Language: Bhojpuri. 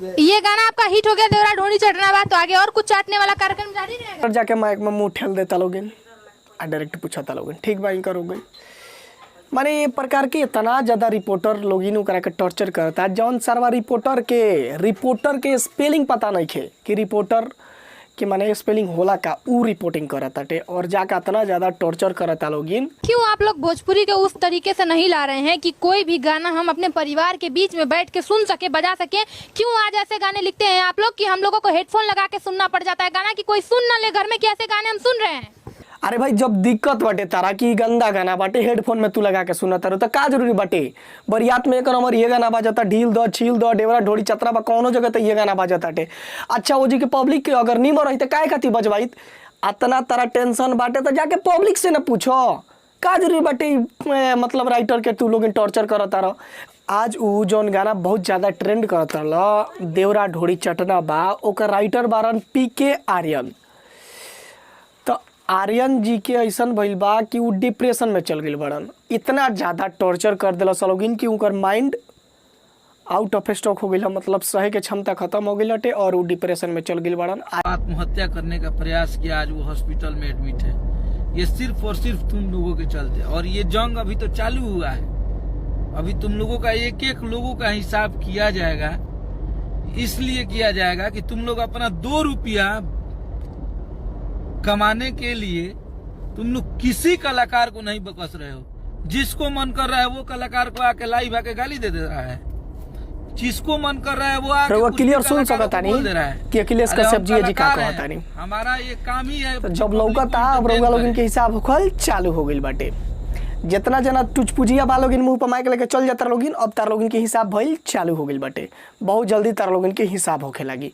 ये गाना आपका हिट हो गया, देवरा ढोनी चटना बा, तो आगे और कुछ चाटने वाला कार्यक्रम जारी रहेगा। और जाके माइक में मुंह ठेल देता लोगिन आ डायरेक्ट पूछता लोगिन ठीक बा इनकर हो गई। माने ये प्रकार के इतना ज़्यादा रिपोर्टर लोगिन करा के टॉर्चर करता जौन सरवा रिपोर्टर के स्पेलिंग पता नहीं खे कि रिपोर्टर कि माने स्पेलिंग होला का ऊ रिपोर्टिंग करता टे और जाके इतना ज़्यादा टॉर्चर करता लोगिन। क्यों आप लोग भोजपुरी के उस तरीके से नहीं ला रहे हैं कि कोई भी गाना हम अपने परिवार के बीच में बैठ के सुन सके, बजा सके? क्यों आज ऐसे गाने लिखते हैं आप लोग कि हम लोगों को हेडफोन लगा के सुनना पड़ जाता है गाना, कि कोई सुन ना ले घर में कि ऐसे गाने हम सुन रहे हैं? अरे भाई जब दिक्कत बाटे तारा कि गंदा गाना बाटे हेडफोन में तू लगा के सुनता रहो तो का जरूरी बाटे? बरियात में एक नंबर ये गाना बाजता, ढील दो छील दो डेवरा ढोड़ी चतरा बा कौनो जगह तो ये गाना बाजता टे। अच्छा वो जी के पब्लिक के अगर नीमो रही तो काय खाती बजवाई? इतना तारा टेंशन बाटे तो जाके पब्लिक से न पूछो का जरूरी बाटे मतलब राइटर के तू लोग टॉर्चर करता रहो। आज ऊ जौन गाना बहुत ज़्यादा ट्रेंड करता रहा देवरा ढोड़ी चटना बा, ओकर राइटर बारन PK आर्यन। तो आर्यन जी के ऐसा भइल बा कि वो डिप्रेशन में चल गई बड़न, इतना ज़्यादा टॉर्चर कर दिला सलोगिन कि उनकर माइंड आउट ऑफ स्टॉक हो गई, मतलब सहे के क्षमता खत्म हो गई लटे और वो डिप्रेशन में चल गई बड़न। आत्महत्या करने का प्रयास किया, आज वो हॉस्पिटल में एडमिट है। ये सिर्फ और सिर्फ तुम लोगों के चलते, और ये जंग अभी तो चालू हुआ है। अभी तुम लोगों का एक एक लोगों का हिसाब किया जाएगा, इसलिए किया जाएगा कि तुम लोग अपना 2 रुपया कमाने के लिए तुम लोग किसी कलाकार को नहीं बकस रहे हो। जिसको मन कर रहा है वो कलाकार को आके लाइव आके गाली दे रहा है, जिसको मन कर रहा है वो आके वो क्लियर सुन सकता बोल दे रहा नहीं है कि अखिलेश कश्यप जी का कहता नहीं। हमारा ये काम ही है। तो जब लौकता अब रउआ लोगन के हिसाब होखल चालू हो गई बाटे। जितना जना टुचपुजिया बा लोगिन मुंह पर माइक लेके चल जाता लोगिन, अब तार लोगिन के हिसाब भइल चालू हो गई बाटे। बहुत जल्दी तार लोगिन के हिसाब होखे लगी।